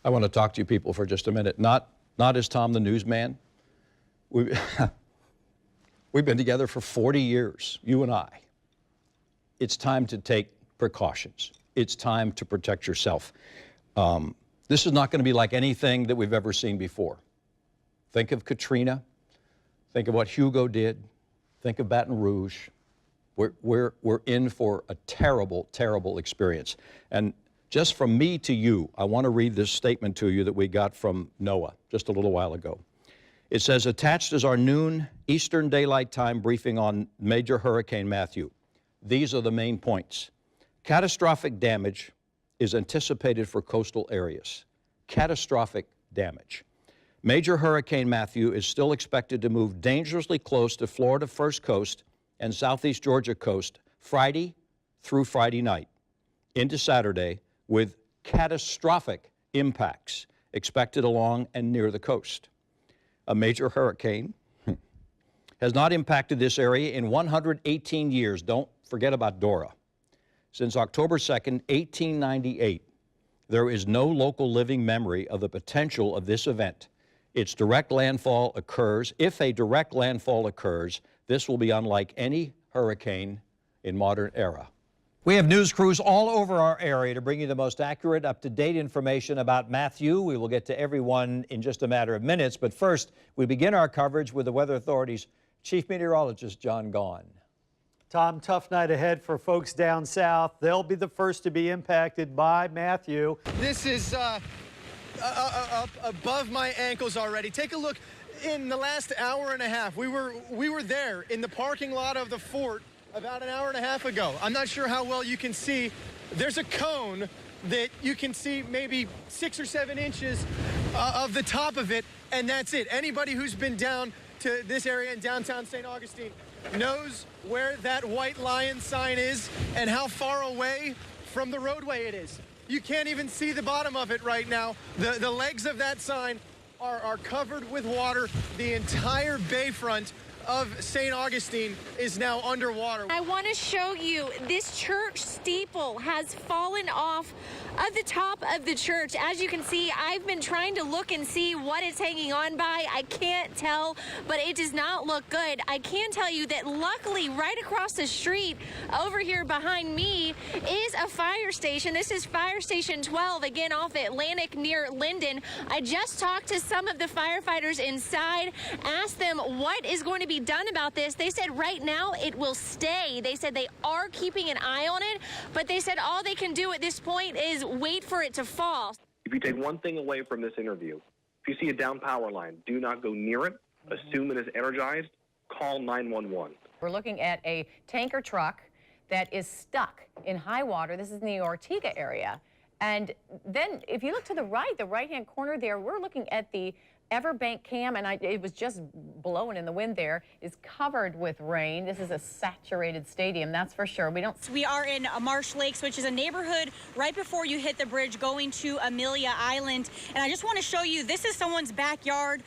I want to talk to you people for just a minute. Not as Tom the newsman. We've been together for 40 years, you and I. It's time to take precautions. It's time to protect yourself. This is not going to be like anything that we've ever seen before. Think of Katrina. Think of what Hugo did. Think of Baton Rouge. We're in for a terrible, terrible experience. And just from me to you, I want to read this statement to you that we got from NOAA just a little while ago. It says, attached is our noon Eastern Daylight Time briefing on Major Hurricane Matthew. These are the main points. Catastrophic damage is anticipated for coastal areas. Catastrophic damage. Major Hurricane Matthew is still expected to move dangerously close to Florida First Coast and Southeast Georgia coast Friday through Friday night into Saturday, with catastrophic impacts expected along and near the coast. A major hurricane has not impacted this area in 118 years. Don't forget about Dora. Since October 2nd, 1898, there is no local living memory of the potential of this event. Its direct landfall occurs. If a direct landfall occurs, this will be unlike any hurricane in modern era. We have news crews all over our area to bring you the most accurate, up-to-date information about Matthew. We will get to everyone in just a matter of minutes, but first, we begin our coverage with the Weather Authority's Chief Meteorologist, John Gahn. Tom, tough night ahead for folks down south. They'll be the first to be impacted by Matthew. This is above my ankles already. Take a look. In the last hour and a half, we were there in the parking lot of the fort about an hour and a half ago. I'm not sure how well you can see. There's a cone that you can see maybe 6 or 7 inches of the top of it, and that's it. Anybody who's been down to this area in downtown St. Augustine knows where that white lion sign is and how far away from the roadway it is. You can't even see the bottom of it right now. The legs of that sign are covered with water. The entire bayfront of St. Augustine is now underwater. I want to show you this church steeple has fallen off of the top of the church. As you can see, I've been trying to look and see what it's hanging on by. I can't tell, but it does not look good. I can tell you that luckily right across the street over here behind me is a fire station. This is Fire Station 12, again off Atlantic near Linden. I just talked to some of the firefighters inside, asked them what is going to be done about this. They said right now it will stay. They said they are keeping an eye on it, but they said all they can do at this point is wait for it to fall. If you take one thing away from this interview, if you see a down power line, do not go near it. Assume it is energized. Call 911. We're looking at a tanker truck that is stuck in high water. This is in the Ortega area. And then if you look to the right-hand corner there, we're looking at the Everbank Cam, and it was just blowing in the wind there, is covered with rain. This is a saturated stadium, that's for sure. We are in Marsh Lakes, which is a neighborhood right before you hit the bridge going to Amelia Island. And I just want to show you, this is someone's backyard.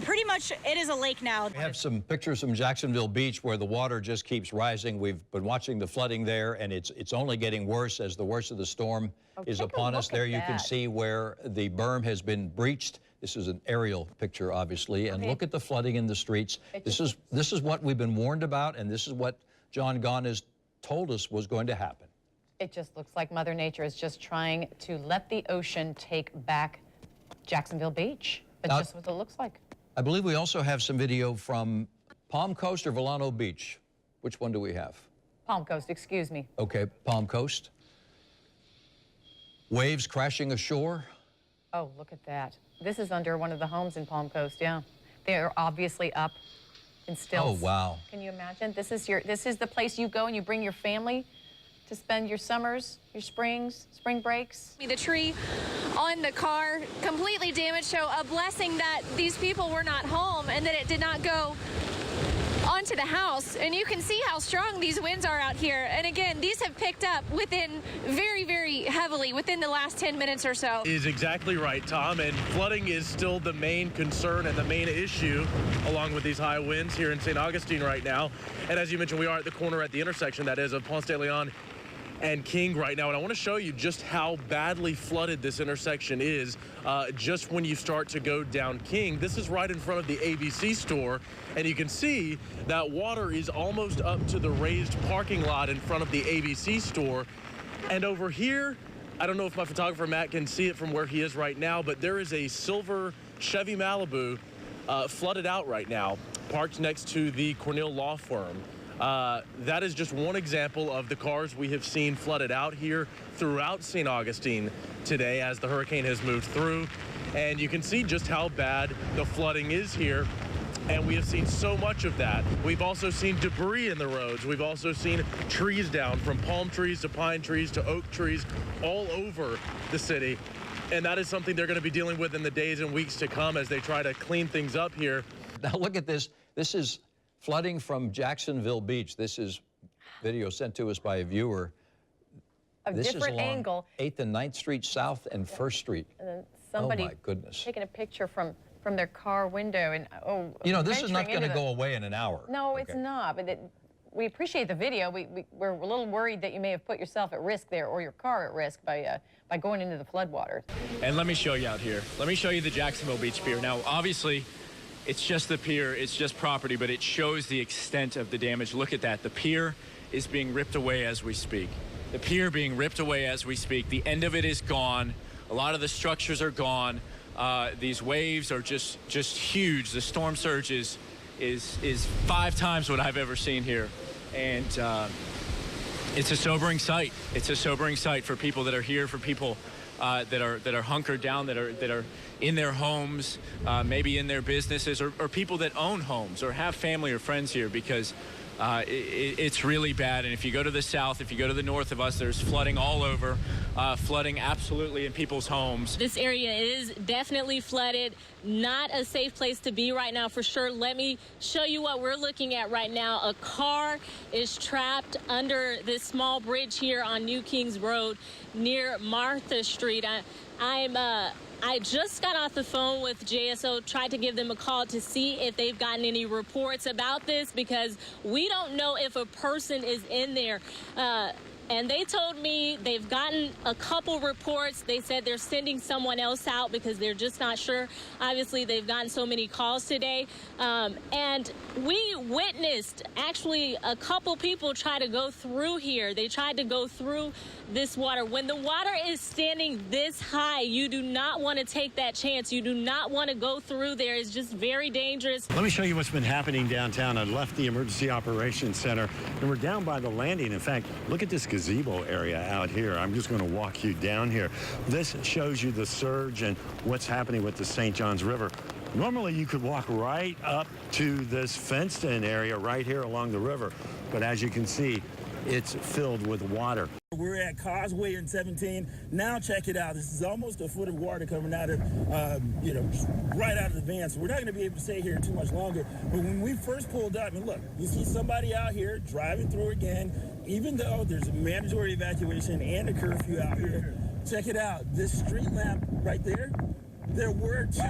Pretty much, it is a lake now. We have some pictures from Jacksonville Beach where the water just keeps rising. We've been watching the flooding there, and it's only getting worse as the worst of the storm is upon us. There you can see where the berm has been breached. This is an aerial picture, obviously, and look at the flooding in the streets. This is what we've been warned about, and this is what John Gahn has told us was going to happen. It just looks like Mother Nature is just trying to let the ocean take back Jacksonville Beach. That's just what it looks like. I believe we also have some video from Palm Coast or Volcano Beach. Which one do we have? Palm Coast, excuse me. Okay, Palm Coast. Waves crashing ashore. Oh, look at that. This is under one of the homes in Palm Coast, yeah. They're obviously up in stilts. Oh, wow. Can you imagine? This is the place you go and you bring your family to spend your summers, your springs, spring breaks. The tree on the car completely damaged, so a blessing that these people were not home and that it did not go onto the house. And you can see how strong these winds are out here. And again, these have picked up very, very heavily within the last 10 minutes or so. Is exactly right, Tom. And flooding is still the main concern and the main issue along with these high winds here in St. Augustine right now. And as you mentioned, we are at the corner at the intersection, that is, of Ponce de Leon and King right now, and I want to show you just how badly flooded this intersection is. Just when you start to go down King, this is right in front of the ABC store, and you can see that water is almost up to the raised parking lot in front of the ABC store. And over here, I don't know if my photographer Matt can see it from where he is right now, but there is a silver Chevy Malibu flooded out right now, parked next to the Cornell Law Firm. That is just one example of the cars we have seen flooded out here throughout St. Augustine today as the hurricane has moved through. And you can see just how bad the flooding is here. And we have seen so much of that. We've also seen debris in the roads. We've also seen trees down, from palm trees to pine trees to oak trees, all over the city. And that is something they're going to be dealing with in the days and weeks to come as they try to clean things up here. Now look at this. This is flooding from Jacksonville Beach. This is video sent to us by a viewer. This different is along angle. 8th and 9th Street South and 1st Street. And then somebody oh my goodness. taking a picture from their car window, and you know, this is not going to go away in an hour. No, it's not. But we appreciate the video. We're a little worried that you may have put yourself at risk there, or your car at risk, by going into the floodwaters. And let me show you out here. Let me show you the Jacksonville Beach Pier. Now, obviously, it's just the pier, it's just property, but it shows the extent of the damage. Look at that. The pier is being ripped away as we speak. The pier being ripped away as we speak. The end of it is gone. A lot of the structures are gone. These waves are just huge. The storm surge is 5 times what I've ever seen here. And it's a sobering sight. It's a sobering sight for people that are here, for people that are hunkered down, that are in their homes, maybe in their businesses, or people that own homes or have family or friends here, because it's really bad. And if you go to the south, if you go to the north of us, there's flooding all over, flooding absolutely in people's homes. This area is definitely flooded. Not a safe place to be right now, for sure. Let me show you what we're looking at right now. A car is trapped under this small bridge here on New Kings Road near Martha Street. I just got off the phone with JSO, tried to give them a call to see if they've gotten any reports about this, because we don't know if a person is in there. And they told me they've gotten a couple reports. They said they're sending someone else out because they're just not sure. Obviously, they've gotten so many calls today. And we witnessed actually a couple people try to go through here. They tried to go through this water. When the water is standing this high, you do not want to take that chance. You do not want to go through there. It's just very dangerous. Let me show you what's been happening downtown. I left the Emergency Operations Center, and we're down by the landing. In fact, look at this gazebo area out here. I'm just going to walk you down here. This shows you the surge and what's happening with the St. Johns River. Normally, you could walk right up to this fenced-in area right here along the river, but as you can see, it's filled with water. We're at Causeway and 17. Now check it out. This is almost a foot of water coming out of, right out of the van. So we're not going to be able to stay here too much longer. But when we first pulled up, and look, you see somebody out here driving through again, even though there's a mandatory evacuation and a curfew out here. Check it out. This street lamp right there, there were 2.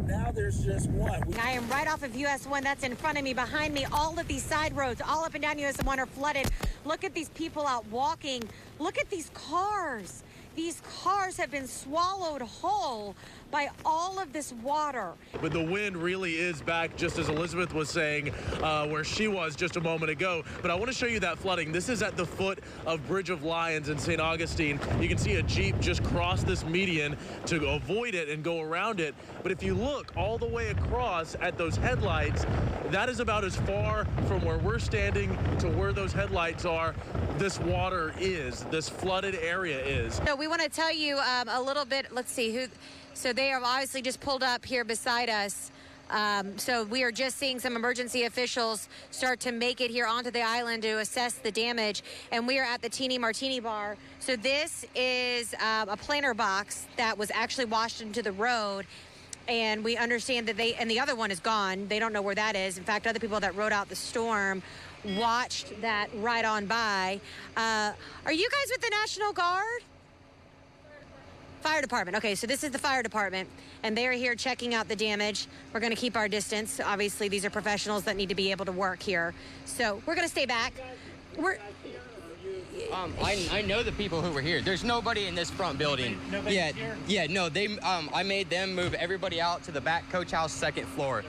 Now there's just 1. I am right off of US 1. That's in front of me, behind me. All of these side roads, all up and down US 1 are flooded. Look at these people out walking. Look at these cars. These cars have been swallowed whole by all of this water. But the wind really is back, just as Elizabeth was saying, where she was just a moment ago. But I want to show you that flooding. This is at the foot of Bridge of Lions in St. Augustine. You can see a Jeep just cross this median to avoid it and go around it. But if you look all the way across at those headlights, that is about as far from where we're standing to where those headlights are. This water is, this flooded area is. So we want to tell you a little bit, let's see who. So they have obviously just pulled up here beside us. So we are just seeing some emergency officials start to make it here onto the island to assess the damage. And we are at the Teeny Martini Bar. So this is a planter box that was actually washed into the road. And we understand that and the other one is gone. They don't know where that is. In fact, other people that rode out the storm watched that right on by. Are you guys with the National Guard? Fire department. Okay, so this is the fire department, and they're here checking out the damage. We're going to keep our distance. Obviously, these are professionals that need to be able to work here. So we're going to stay back. I know the people who were here. There's nobody in this front building. Nobody's here? Yeah, no, I made them move everybody out to the back coach house, second floor.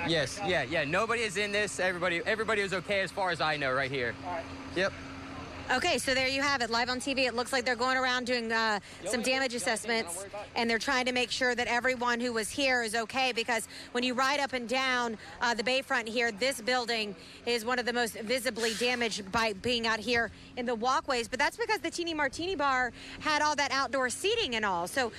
Yes, yeah. Nobody is in this. Everybody is okay as far as I know right here. All right. Yep. Okay, so there you have it. Live on TV, it looks like they're going around doing some damage assessments, and they're trying to make sure that everyone who was here is okay, because when you ride up and down the bayfront here, this building is one of the most visibly damaged by being out here in the walkways. But that's because the Teeny Martini Bar had all that outdoor seating and all. So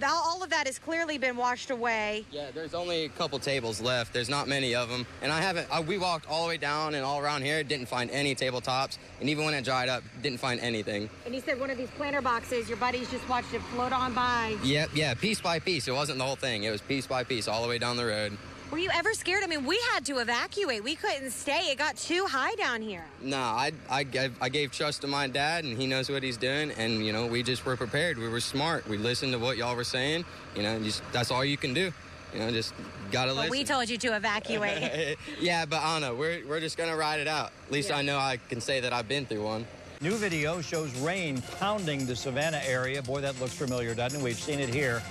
all of that has clearly been washed away. Yeah, there's only a couple tables left. There's not many of them. And we walked all the way down and all around here, didn't find any tabletops. And even when it dried up, didn't find anything. And you said one of these planter boxes, your buddies just watched it float on by. Yep, yeah, piece by piece. It wasn't the whole thing. It was piece by piece all the way down the road. Were you ever scared? I mean, we had to evacuate. We couldn't stay. It got too high down here. No, I gave trust to my dad, and he knows what he's doing. And, we just were prepared. We were smart. We listened to what y'all were saying. That's all you can do. Just got to listen. We told you to evacuate. Yeah, but I don't know. We're just going to ride it out. At least I know I can say that I've been through one. New video shows rain pounding the Savannah area. Boy, that looks familiar, doesn't it? We've seen it here.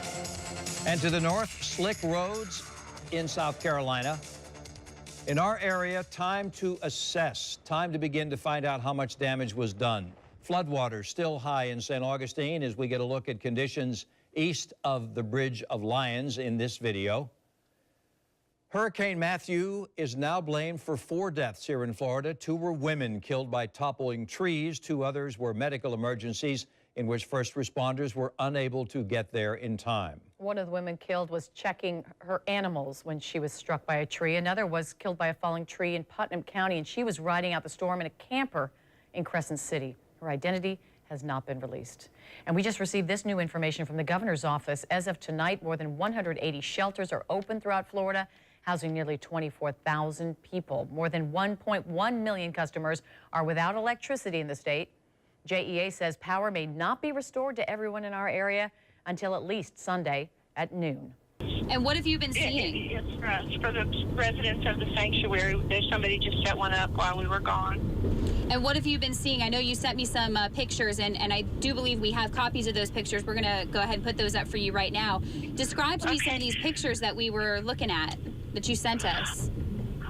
And to the north, slick roads in South Carolina. In our area, time to assess, time to begin to find out how much damage was done. Floodwaters still high in St. Augustine as we get a look at conditions east of the Bridge of Lions in this video. Hurricane Matthew is now blamed for 4 deaths here in Florida. 2 were women killed by toppling trees. 2 others were medical emergencies in which first responders were unable to get there in time. One of the women killed was checking her animals when she was struck by a tree. Another was killed by a falling tree in Putnam County, and she was riding out the storm in a camper in Crescent City. Her identity has not been released. And we just received this new information from the governor's office. As of tonight, more than 180 shelters are open throughout Florida, housing nearly 24,000 people. More than 1.1 million customers are without electricity in the state. JEA says power may not be restored to everyone in our area until at least Sunday at noon. And what have you been seeing? It's for the residents of the sanctuary. There's somebody just set one up while we were gone. And what have you been seeing? I know you sent me some pictures, and I do believe we have copies of those pictures. We're going to go ahead and put those up for you right now. Describe to me some of these pictures that we were looking at, that you sent us.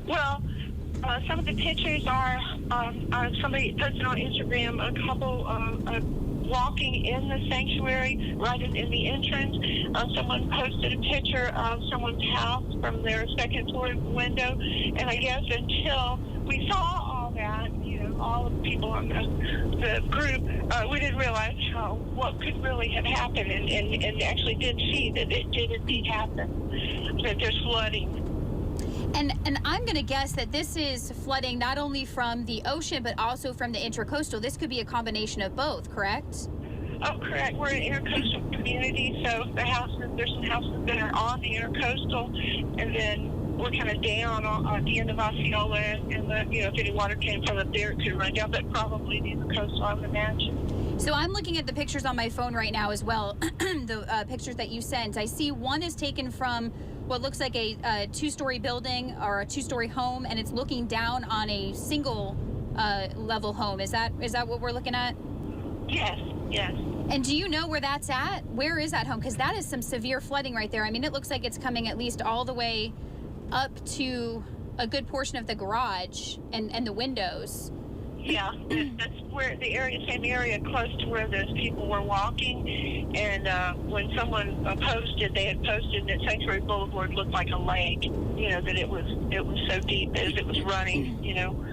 Well, some of the pictures are somebody posted on Instagram, a couple walking in the sanctuary right in the entrance. Someone posted a picture of someone's house from their second floor window, and I guess until we saw all that, all of the people on the group, we didn't realize what could really have happened, and actually did see that it did indeed happen, that there's flooding. And I'm going to guess that this is flooding not only from the ocean, but also from the intracoastal. This could be a combination of both, correct? Oh, correct. We're an intercoastal community, so there's some houses that are on the intercoastal, and then we're kind of down on the end of Osceola, and if any water came from up there, it could run down, but probably the intercoastal, I would imagine. So I'm looking at the pictures on my phone right now as well, the pictures that you sent. I see one is taken from what looks like a 2-story building or a 2-story home, and it's looking down on a single level home. Is that what we're looking at? Yes. And do you know where that's at? Where is that home? Because that is some severe flooding right there. I mean, it looks like it's coming at least all the way up to a good portion of the garage and the windows. Yeah, that's where same area close to where those people were walking. And when someone they had posted that Sanctuary Boulevard looked like a lake, that it was so deep as it was running,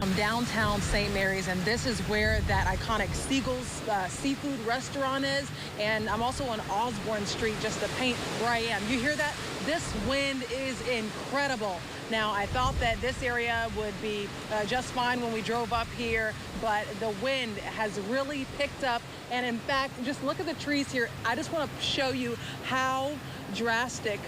I'm downtown St. Mary's, and this is where that iconic Siegel's seafood restaurant is. And I'm also on Osborne Street, just to paint where I am. You hear that? This wind is incredible. Now, I thought that this area would be just fine when we drove up here, but the wind has really picked up. And in fact, just look at the trees here. I just want to show you how drastic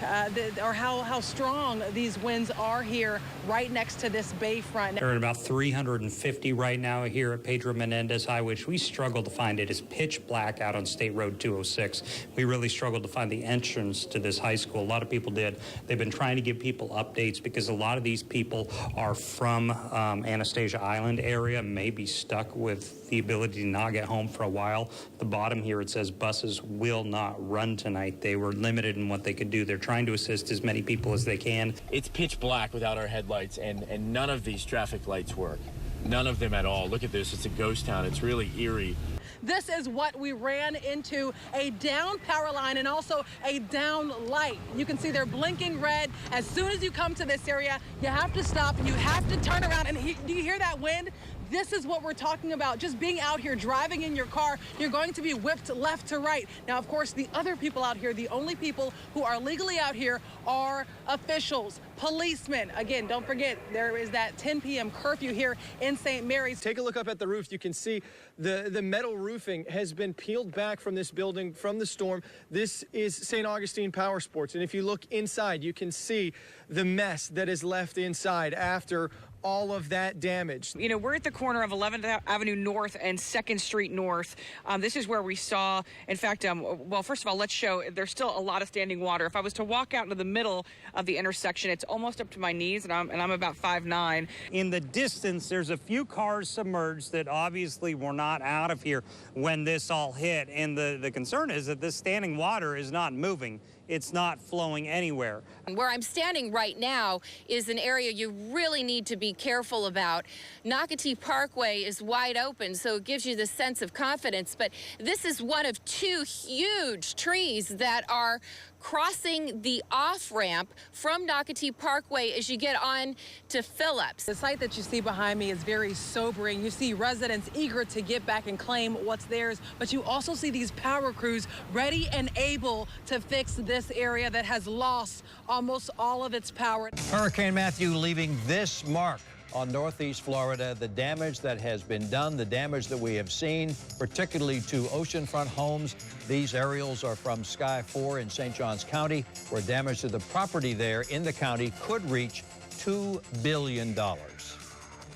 or how strong these winds are here right next to this bayfront. They're at about 350 right now here at Pedro Menendez Highway, which we struggled to find. It is pitch black out on State Road 206. We really struggled to find the entrance to this high school. A lot of people did. They've been trying to give people updates because a lot of these people are from Anastasia Island area, may be stuck with the ability to not get home for a while. At the bottom here it says buses will not run tonight. They were limited in what they could do. They're trying to assist as many people as they can. It's pitch black without our headlights, and none of these traffic lights work. None of them at all. Look at this. It's a ghost town. It's really eerie. This is what we ran into, a down power line and also a down light. You can see they're blinking red. As soon as you come to this area, you have to stop and you have to turn around. And do you hear that wind? This is what we're talking about. Just being out here, driving in your car, you're going to be whipped left to right. Now, of course, the other people out here, the only people who are legally out here are officials, policemen. Again, don't forget, there is that 10 p.m. curfew here in St. Mary's. Take a look up at the roof. You can see the metal roofing has been peeled back from this building from the storm. This is St. Augustine Power Sports. And if you look inside, you can see the mess that is left inside after all of that damage. You know, we're at the corner of 11th Avenue North and 2nd Street North. This is where we saw, in fact, well, first of all, let's show, there's still a lot of standing water. If I was to walk out into the middle of the intersection, it's almost up to my knees, and I'm about 5'9". In the distance, there's a few cars submerged that obviously were not out of here when this all hit. And the concern is that this standing water is not moving. It's not flowing anywhere. Where I'm standing right now is an area you really need to be careful about. Nocatee Parkway is wide open, so it gives you the sense of confidence, but this is one of two huge trees that are crossing the off-ramp from Nocatee Parkway as you get on to Phillips. The sight that you see behind me is very sobering. You see residents eager to get back and claim what's theirs, but you also see these power crews ready and able to fix this area that has lost almost all of its power. Hurricane Matthew leaving this mark on Northeast Florida, the damage that has been done, the damage that we have seen, particularly to oceanfront homes. These aerials are from Sky 4 in St. Johns County, where damage to the property there in the county could reach $2 billion.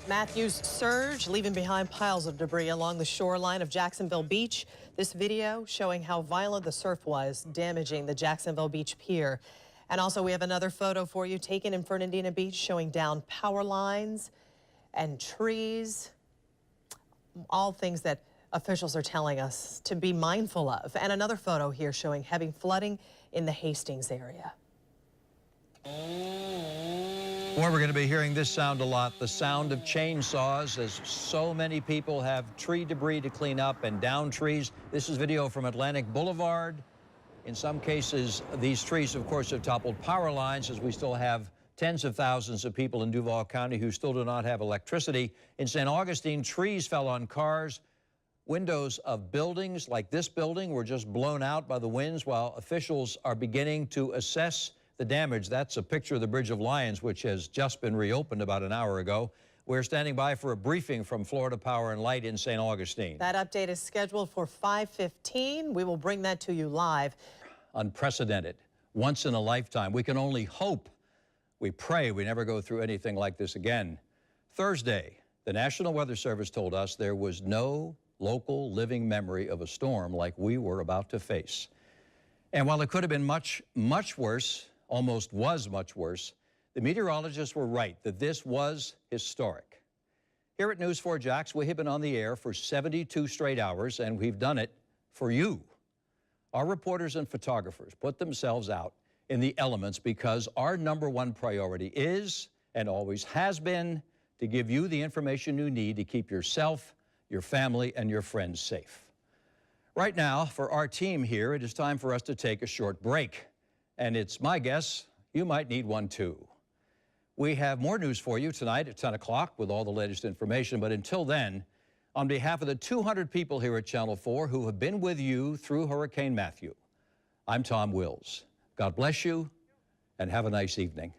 Matthew's surge leaving behind piles of debris along the shoreline of Jacksonville Beach. This video showing how violent the surf was, damaging the Jacksonville Beach pier. And also we have another photo for you taken in Fernandina Beach showing down power lines and trees, all things that officials are telling us to be mindful of. And another photo here showing heavy flooding in the Hastings area. Boy, we're going to be hearing this sound a lot, the sound of chainsaws, as so many people have tree debris to clean up and down trees. This is video from Atlantic Boulevard. In some cases, these trees, of course, have toppled power lines, as we still have tens of thousands of people in Duval County who still do not have electricity. In St. Augustine, trees fell on cars. Windows of buildings like this building were just blown out by the winds while officials are beginning to assess the damage. That's a picture of the Bridge of Lions, which has just been reopened about an hour ago. We're standing by for a briefing from Florida Power and Light in St. Augustine. That update is scheduled for 5:15. We will bring that to you live. Unprecedented, once in a lifetime. We can only hope, we pray we never go through anything like this again. Thursday, the National Weather Service told us there was no local living memory of a storm like we were about to face. And while it could have been much, much worse, almost was much worse, the meteorologists were right that this was historic. Here at News 4 Jax, we have been on the air for 72 straight hours, and we've done it for you. Our reporters and photographers put themselves out in the elements because our #1 priority is, and always has been, to give you the information you need to keep yourself, your family, and your friends safe. Right now, for our team here, it is time for us to take a short break. And it's my guess you might need one too. We have more news for you tonight at 10 o'clock with all the latest information. But until then, on behalf of the 200 people here at Channel 4 who have been with you through Hurricane Matthew, I'm Tom Wills. God bless you and have a nice evening.